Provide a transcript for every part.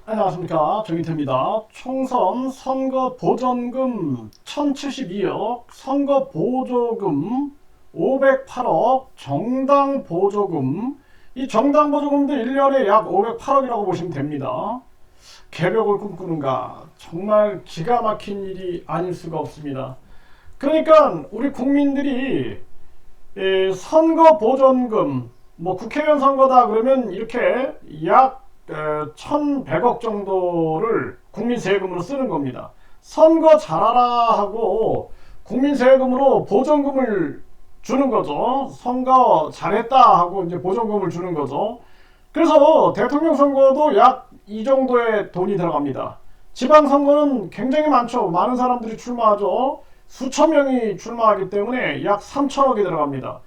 안녕하십니까, 정의태입니다. 총선 선거 보전금 1072억, 선거 보조금 508억, 정당 보조금, 이 정당 보조금도 1년에 약 508억이라고 보시면 됩니다. 개벽을 꿈꾸는가, 정말 기가 막힌 일이 아닐 수가 없습니다. 그러니까 우리 국민들이 선거 보전금, 뭐 국회의원 선거다 그러면 이렇게 약 1100억 정도를 국민 세금으로 쓰는 겁니다. 선거 잘하라 하고 국민 세금으로 보전금을 주는 거죠. 선거 잘했다 하고 이제 보전금을 주는 거죠. 그래서 대통령 선거도 약 이 정도의 돈이 들어갑니다. 지방선거는 굉장히 많죠. 많은 사람들이 출마하죠. 수천 명이 출마하기 때문에 약 3천억이 들어갑니다.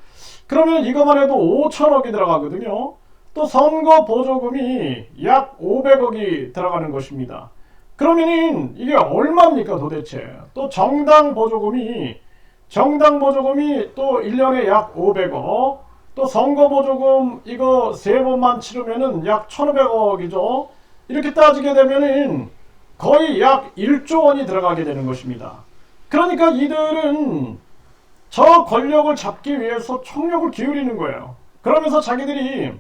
그러면 이것만 해도 5천억이 들어가거든요. 또 선거 보조금이 약 500억이 들어가는 것입니다. 그러면은 이게 얼마입니까 도대체? 또 정당 보조금이 또 1년에 약 500억, 또 선거 보조금 이거 세 번만 치르면은 약 1500억이죠. 이렇게 따지게 되면은 거의 약 1조 원이 들어가게 되는 것입니다. 그러니까 이들은 저 권력을 잡기 위해서 총력을 기울이는 거예요. 그러면서 자기들이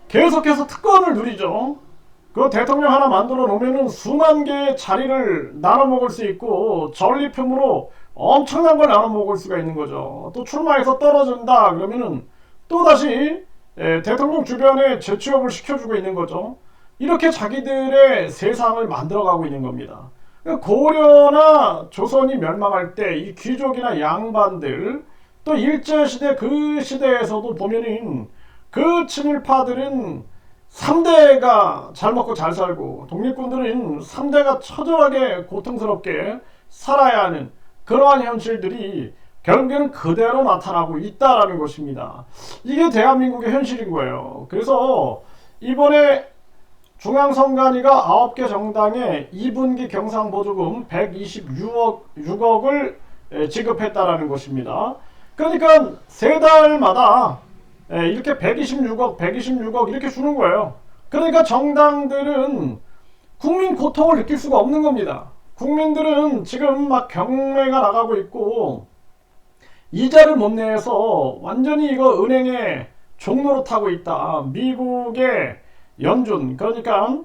계속해서 특권을 누리죠. 그 대통령 하나 만들어 놓으면은 수만 개의 자리를 나눠 먹을 수 있고 전리품으로 엄청난 걸 나눠 먹을 수가 있는 거죠. 또 출마해서 떨어진다 그러면은 또 다시 대통령 주변에 재취업을 시켜주고 있는 거죠. 이렇게 자기들의 세상을 만들어가고 있는 겁니다. 고려나 조선이 멸망할 때 이 귀족이나 양반들, 또 일제시대 그 시대에서도 보면은 그 친일파들은 3대가 잘 먹고 잘 살고 독립군들은 3대가 처절하게 고통스럽게 살아야 하는 그러한 현실들이 결국에는 그대로 나타나고 있다라는 것입니다. 이게 대한민국의 현실인 거예요. 그래서 이번에 중앙선관위가 9개 정당에 2분기 경상보조금 126억을 지급했다라는 것입니다. 그러니까 세 달마다 이렇게 126억 이렇게 주는 거예요. 그러니까 정당들은 국민 고통을 느낄 수가 없는 겁니다. 국민들은 지금 막 경매가 나가고 있고 이자를 못 내서 완전히 이거 은행에 종로로 타고 있다. 미국의 연준, 그러니까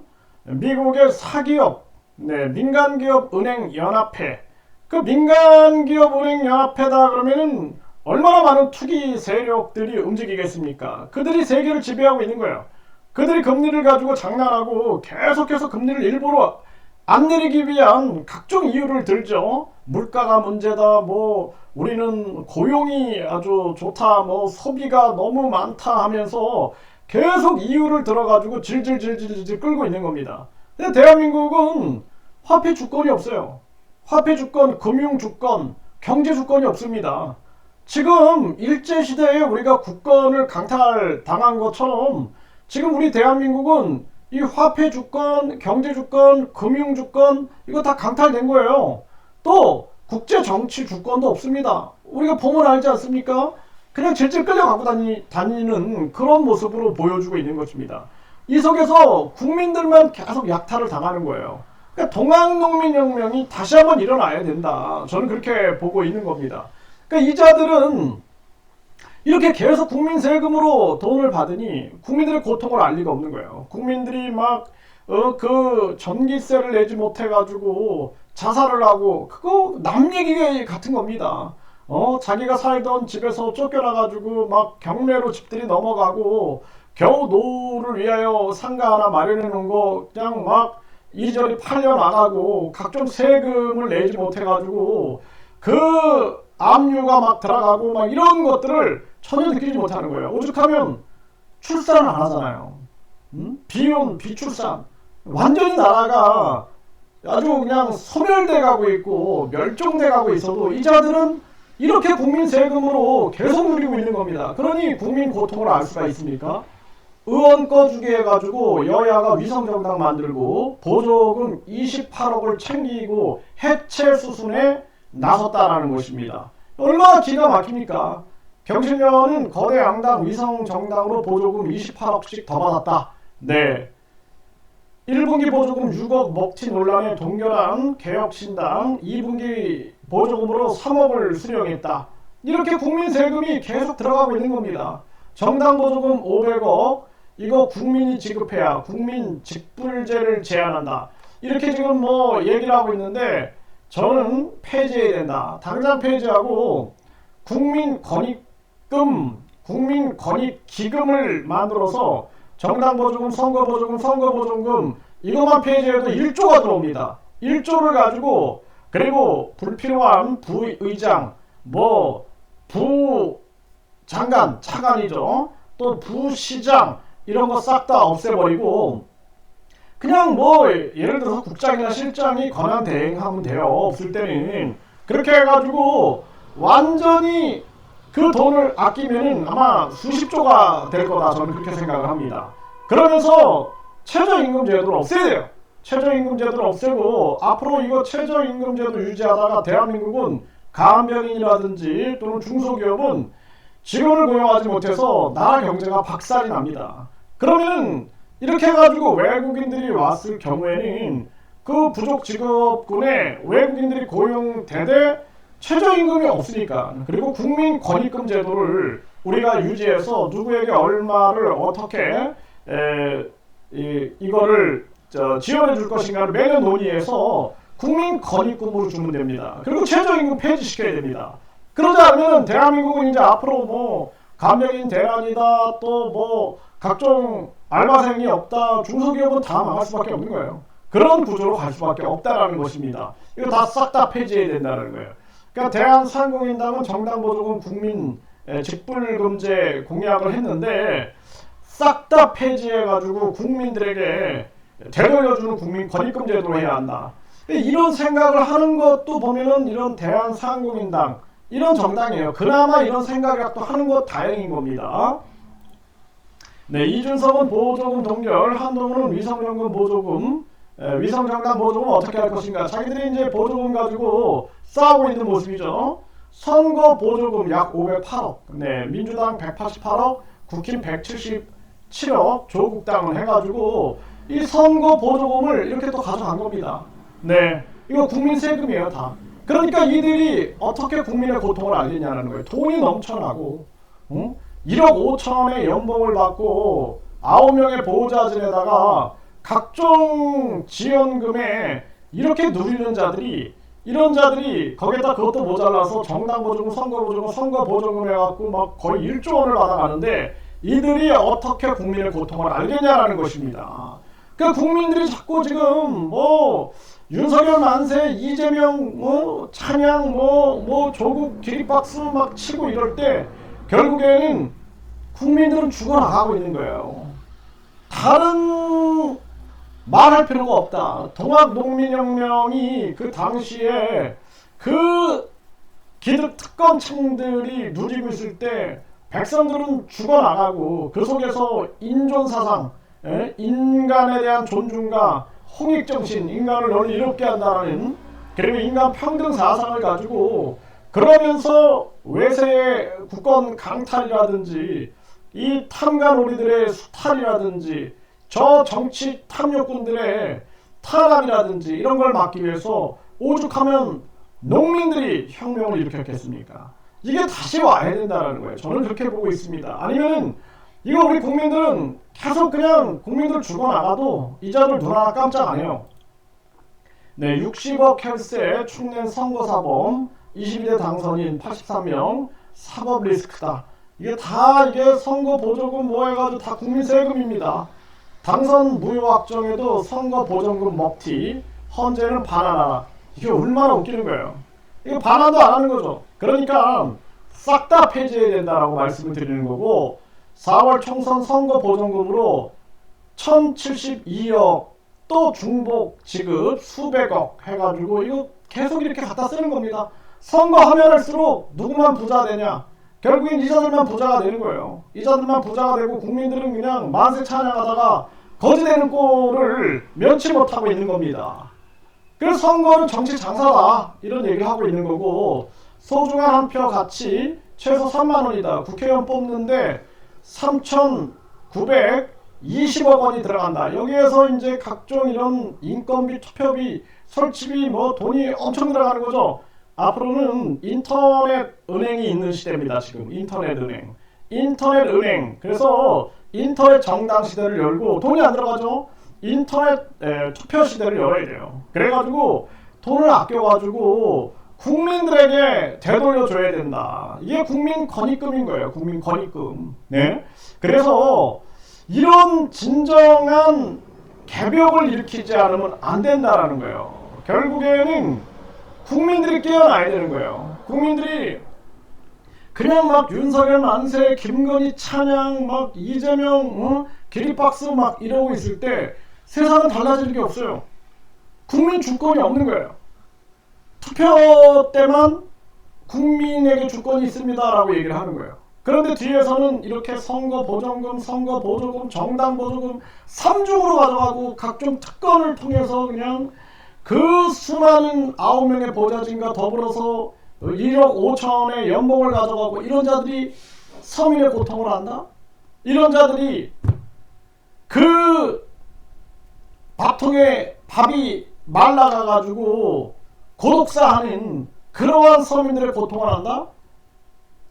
미국의 사기업, 민간기업 은행 연합회. 그 민간기업 은행 연합회다 그러면은 얼마나 많은 투기 세력들이 움직이겠습니까? 그들이 세계를 지배하고 있는 거예요. 그들이 금리를 가지고 장난하고 계속해서 금리를 일부러 안 내리기 위한 각종 이유를 들죠. 물가가 문제다, 뭐 우리는 고용이 아주 좋다, 뭐 소비가 너무 많다 하면서 계속 이유를 들어가지고 질질질질질 끌고 있는 겁니다. 근데 대한민국은 화폐 주권이 없어요. 화폐 주권, 금융 주권, 경제 주권이 없습니다. 지금 일제시대에 우리가 국권을 강탈당한 것처럼 지금 우리 대한민국은 이 화폐 주권, 경제 주권, 금융 주권 이거 다 강탈된 거예요. 또 국제 정치 주권도 없습니다. 우리가 보면 알지 않습니까? 그냥 질질 끌려가고 다니는 그런 모습으로 보여주고 있는 것입니다. 이 속에서 국민들만 계속 약탈을 당하는 거예요. 그러니까 동학농민혁명이 다시 한번 일어나야 된다. 저는 그렇게 보고 있는 겁니다. 그러니까 이자들은 이렇게 계속 국민 세금으로 돈을 받으니 국민들의 고통을 알 리가 없는 거예요. 국민들이 막 그 전기세를 내지 못해가지고 자살을 하고 그거 남 얘기 같은 겁니다. 자기가 살던 집에서 쫓겨나가지고 막 경매로 집들이 넘어가고 겨우 노후를 위하여 상가 하나 마련해 놓은 거 그냥 막 이리저리 팔려 나가고 각종 세금을 내지 못해가지고 그 압류가 막 들어가고 막 이런 것들을 전혀 느끼지 못하는 거예요. 오죽하면 출산을 안 하잖아요. 비혼, 비출산. 완전히 나라가 아주 그냥 소멸돼 가고 있고 멸종돼 가고 있어도 이자들은 이렇게 국민 세금으로 계속 누리고 있는 겁니다. 그러니 국민 고통을 알 수가 있습니까? 의원 꺼주기 해가지고 여야가 위성정당 만들고 보조금 28억을 챙기고 해체 수순에 나섰다라는 것입니다. 얼마나 기가 막힙니까? 경실련은 거대 양당 위성정당으로 보조금 28억씩 더 받았다. 네. 1분기 보조금 6억 먹튀 논란에 동결한 개혁신당 2분기 보조금으로 3억을 수령했다. 이렇게 국민 세금이 계속 들어가고 있는 겁니다. 정당 보조금 500억 이거 국민이 지급해야 국민 직불제를 제한한다. 이렇게 지금 뭐 얘기를 하고 있는데 저는 폐지해야 된다. 당장 폐지하고 국민권익기금을 만들어서 정당보조금, 선거보조금 이것만 폐지해도 1조가 들어옵니다. 1조를 가지고 그리고 불필요한 부의장, 부장관, 차관이죠. 또 부시장 이런 거 싹 다 없애버리고 그냥 예를 들어서 국장이나 실장이 권한 대행하면 돼요. 없을 때는 그렇게 해가지고 완전히 그 돈을 아끼면은 아마 수십조가 될 거다 저는 그렇게 생각을 합니다. 그러면서 최저임금제도를 없애야 돼요. 최저임금제도를 없애고 앞으로 이거 최저임금제도 유지하다가 대한민국은 간병인이라든지 또는 중소기업은 직원을 고용하지 못해서 나라 경제가 박살이 납니다. 그러면 이렇게 해가지고 외국인들이 왔을 경우에는 그 부족 직업군에 외국인들이 고용되되 최저임금이 없으니까 그리고 국민권익금 제도를 우리가 유지해서 누구에게 얼마를 어떻게 이거를 지원해 줄 것인가를 매년 논의해서 국민권익금으로 주면 됩니다. 그리고 최저임금 폐지시켜야 됩니다. 그러지 않으면 대한민국은 이제 앞으로 간병인 대란이다 또 각종 알바생이 없다 중소기업은 다 망할 수밖에 없는 거예요. 그런 구조로 갈 수밖에 없다라는 것입니다. 이거 다 싹 다 폐지해야 된다는 거예요. 그러니까 대한상공인당은 정당보조금 국민 직불금제 공약을 했는데 싹 다 폐지해가지고 국민들에게 되돌려주는 국민권익금 제도로 해야 한다. 이런 생각을 하는 것도 보면은 이런 대한상공인당 이런 정당이에요. 그나마 이런 생각을 또 하는 것 다행인 겁니다. 네, 이준석은 보조금 동결, 한동훈은 위성정당 보조금 어떻게 할 것인가. 자기들이 이제 보조금 가지고 싸우고 있는 모습이죠. 선거 보조금 약 508억, 네, 민주당 188억, 국힘 177억, 조국당은 해가지고 이 선거 보조금을 이렇게 또 가져간 겁니다. 네, 이거 국민 세금이에요 다. 그러니까 이들이 어떻게 국민의 고통을 알겠냐는 거예요. 돈이 넘쳐나고 1억 5천의 연봉을 받고 9명의 보호자 지내다가 각종 지원금에 이렇게 누리는 자들이 이런 자들이 거기에다 그것도 모자라서 정당보조금, 선거보조금 해갖고 막 거의 1조 원을 받아가는데 이들이 어떻게 국민의 고통을 알겠냐라는 것입니다. 그러니까 국민들이 자꾸 지금 윤석열 만세, 이재명 찬양 조국 기립박수 막 치고 이럴 때 결국에는 국민들은 죽어나가고 있는 거예요. 다른 말할 필요가 없다. 동학농민혁명이 그 당시에 그 기득 특권층들이 누리고 있을 때 백성들은 죽어나가고 그 속에서 인존사상, 인간에 대한 존중과 홍익정신, 인간을 너는 이롭게 한다는 그리고 인간 평등 사상을 가지고 그러면서 외세의 국권 강탈이라든지 이 탐관오리들의 수탈이라든지 저 정치 탐욕꾼들의 탄압이라든지 이런 걸 막기 위해서 오죽하면 농민들이 혁명을 일으켰겠습니까? 이게 다시 와야 된다는 거예요. 저는 그렇게 보고 있습니다. 아니면 이거 우리 국민들은 계속 그냥 국민들 죽어나가도 이자들 눈 하나 깜짝 안 해요. 네, 60억 혈세 충낸 선거사범 22대 당선인 83명 사법 리스크다. 이게 선거 보조금 해가지고 다 국민 세금입니다. 당선 무효 확정에도 선거 보조금 먹튀, 헌재는 반환하라. 이게 얼마나 웃기는 거예요. 이거 반환도 안 하는 거죠. 그러니까 싹 다 폐지해야 된다라고 말씀을 드리는 거고 4월 총선 선거 보조금으로 1072억 또 중복 지급 수백억 해가지고 이거 계속 이렇게 갖다 쓰는 겁니다. 선거하면 할수록 누구만 부자 되냐? 결국엔 이자들만 부자가 되는 거예요. 이자들만 부자가 되고 국민들은 그냥 만세 찬양하다가 거지되는 꼴을 면치 못하고 있는 겁니다. 그래서 선거는 정치 장사다 이런 얘기하고 있는 거고 소중한 한 표 가치 최소 3만원이다. 국회의원 뽑는데 3,900 20억 원이 들어간다. 여기에서 이제 각종 이런 인건비, 투표비, 설치비 뭐 돈이 엄청 들어가는 거죠. 앞으로는 인터넷 은행이 있는 시대입니다. 지금 인터넷 은행. 인터넷 은행. 그래서 인터넷 정당 시대를 열고 돈이 안 들어가죠. 인터넷 투표 시대를 열어야 돼요. 그래가지고 돈을 아껴가지고 국민들에게 되돌려줘야 된다. 이게 국민 건의금인 거예요. 국민 건의금. 네. 그래서 이런 진정한 개벽을 일으키지 않으면 안 된다라는 거예요. 결국에는 국민들이 깨어나야 되는 거예요. 국민들이 그냥 막 윤석열 만세, 김건희 찬양, 막 이재명 기립박수 막 이러고 있을 때 세상은 달라지는 게 없어요. 국민 주권이 없는 거예요. 투표 때만 국민에게 주권이 있습니다라고 얘기를 하는 거예요. 그런데 뒤에서는 이렇게 선거 보조금, 정당 보조금 3중으로 가져가고 각종 특권을 통해서 그냥 그 수많은 9명의 보좌진과 더불어서 1억 5천원의 연봉을 가져가고 이런 자들이 서민의 고통을 안다? 이런 자들이 그 밥통에 밥이 말라가가지고 고독사하는 그러한 서민들의 고통을 안다?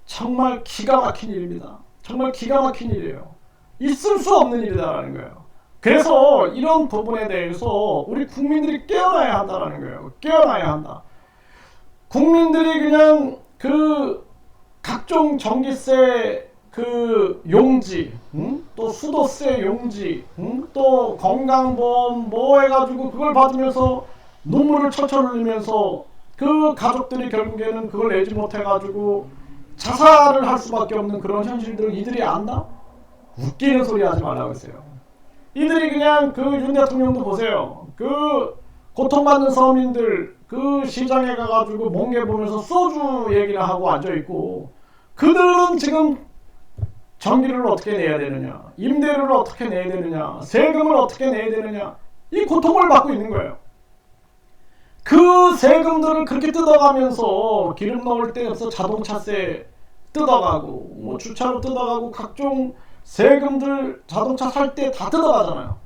정말 기가 막힌 일입니다. 정말 기가 막힌 일이에요. 있을 수 없는 일이다라는 거예요. 그래서 이런 부분에 대해서 우리 국민들이 깨어나야 한다라는 거예요. 깨어나야 한다. 국민들이 그냥 그 각종 전기세 그 용지, 또 수도세 용지, 또 건강보험 뭐 해가지고 그걸 받으면서 눈물을 철철 흘리면서 그 가족들이 결국에는 그걸 내지 못해가지고 자살을 할 수밖에 없는 그런 현실들을 이들이 안다? 웃기는 소리 하지 말라고 했어요. 이들이 그냥 그 윤 대통령도 보세요. 그 고통받는 서민들 그 시장에 가가지고 멍게 보면서 소주 얘기를 하고 앉아있고 그들은 지금 전기를 어떻게 내야 되느냐, 임대료를 어떻게 내야 되느냐, 세금을 어떻게 내야 되느냐, 이 고통을 받고 있는 거예요. 그 세금들을 그렇게 뜯어가면서 기름 넣을 데 없어 자동차세 뜯어가고 뭐 주차로 뜯어가고 각종 세금들 자동차 살 때 다 뜯어가잖아요.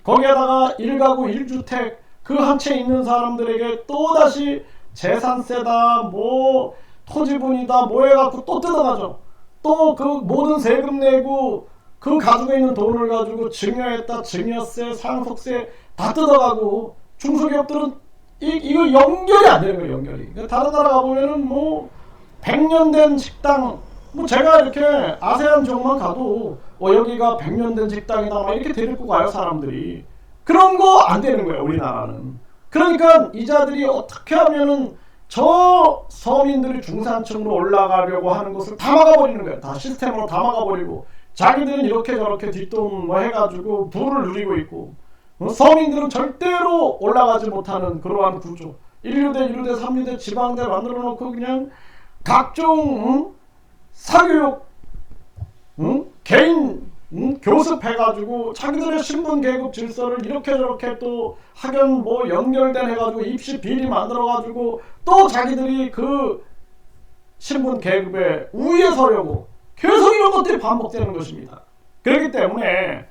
거기에다가 1가구 1주택 그 한 채 있는 사람들에게 또다시 재산세다 뭐 토지분이다 뭐 해갖고 또 뜯어가죠. 또 그 모든 세금 내고 그 가지고 있는 돈을 가지고 증여했다 증여세 상속세 다 뜯어가고 중소기업들은 이거 연결이 안 되는 거예요. 연결이. 그러니까 다른 나라 가보면은 뭐 100년 된 식당 뭐 제가 이렇게 아세안 지역만 가도 여기가 100년 된 식당이다 막 이렇게 데리고 가요 사람들이. 그런 거 안 되는 거예요 우리나라는. 그러니까 이자들이 어떻게 하면은 저 서민들이 중산층으로 올라가려고 하는 것을 다 막아버리는 거예요. 다 시스템으로 다 막아버리고 자기들은 이렇게 저렇게 뒷돈 뭐 해가지고 부를 누리고 있고 서민들은 절대로 올라가지 못하는 그러한 구조. 1류대, 2류대, 3류대, 지방대 만들어 놓고 그냥 각종 사교육 개인 교습해가지고 자기들의 신분 계급 질서를 이렇게 저렇게 또 학연 뭐 연결된 해가지고 입시 비리 만들어가지고 또 자기들이 그 신분 계급에 우위에 서려고 계속 이런 것들이 반복되는 것입니다. 그렇기 때문에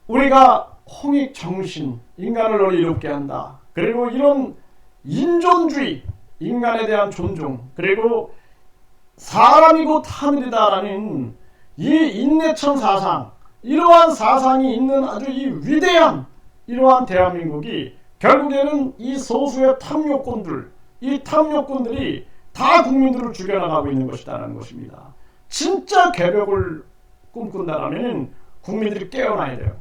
우리가 홍익정신, 인간을 널리 이롭게 한다. 그리고 이런 인존주의, 인간에 대한 존중, 그리고 사람이 곧 하늘이다라는 이 인내천 사상, 이러한 사상이 있는 아주 이 위대한 이러한 대한민국이 결국에는 이 소수의 탐욕꾼들, 이 탐욕꾼들이 다 국민들을 죽여나가고 있는 것이다라는 것입니다. 진짜 개벽을 꿈꾼다라면 국민들이 깨어나야 돼요.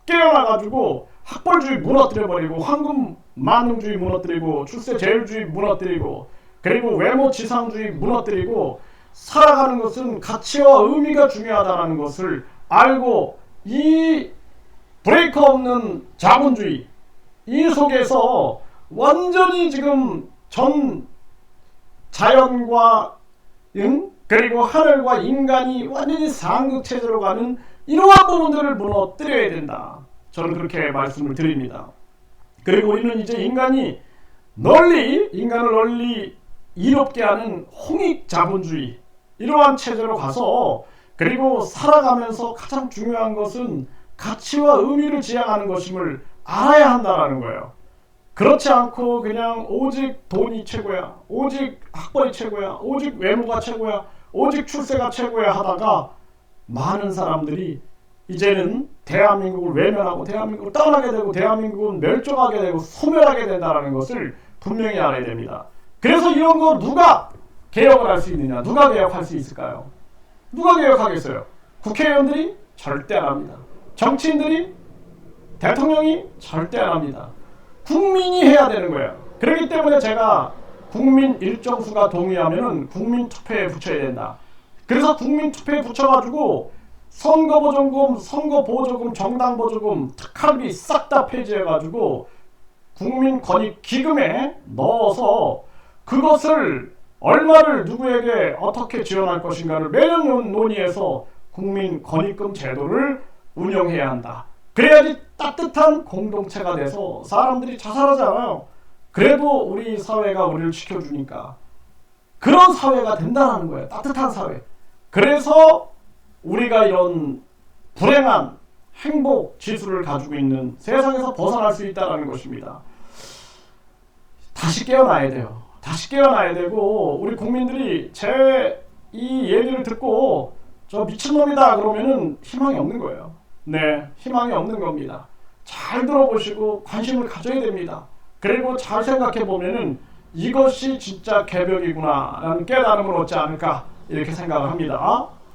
깨어나가지고 학벌주의 무너뜨려버리고 황금 만능주의 무너뜨리고 출세 제일주의 무너뜨리고 그리고 외모 지상주의 무너뜨리고 살아가는 것은 가치와 의미가 중요하다는 것을 알고 이 브레이크 없는 자본주의 이 속에서 완전히 지금 전 자연과 그리고 하늘과 인간이 완전히 상극체제로 가는 이러한 부분들을 무너뜨려야 된다. 저는 그렇게 말씀을 드립니다. 그리고 우리는 이제 인간을 널리 이롭게 하는 홍익 자본주의 이러한 체제로 가서 그리고 살아가면서 가장 중요한 것은 가치와 의미를 지향하는 것임을 알아야 한다는 거예요. 그렇지 않고 그냥 오직 돈이 최고야, 오직 학벌이 최고야, 오직 외모가 최고야, 오직 출세가 최고야 하다가 많은 사람들이 이제는 대한민국을 외면하고 대한민국을 떠나게 되고 대한민국은 멸종하게 되고 소멸하게 된다는 것을 분명히 알아야 됩니다. 그래서 이런 거 누가 개혁을 할 수 있느냐? 누가 개혁할 수 있을까요? 누가 개혁하겠어요? 국회의원들이 절대 안 합니다. 정치인들이, 대통령이 절대 안 합니다. 국민이 해야 되는 거예요. 그렇기 때문에 제가 국민 일정수가 동의하면은 국민 투표에 붙여야 된다. 그래서 국민 투표에 붙여가지고 선거보조금, 선거보조금, 정당보조금, 특활비 싹 다 폐지해가지고 국민권익기금에 넣어서 그것을 얼마를 누구에게 어떻게 지원할 것인가를 매년 논의해서 국민권익금 제도를 운영해야 한다. 그래야지 따뜻한 공동체가 돼서 사람들이 자살하지 않아요. 그래도 우리 사회가 우리를 지켜주니까 그런 사회가 된다는 거예요. 따뜻한 사회. 그래서 우리가 이런 불행한 행복 지수를 가지고 있는 세상에서 벗어날 수 있다는 것입니다. 다시 깨어나야 돼요. 다시 깨어나야 되고 우리 국민들이 제 이 얘기를 듣고 저 미친놈이다 그러면은 희망이 없는 거예요. 네, 희망이 없는 겁니다. 잘 들어보시고 관심을 가져야 됩니다. 그리고 잘 생각해 보면은 이것이 진짜 개벽이구나 라는 깨달음을 얻지 않을까 이렇게 생각을 합니다.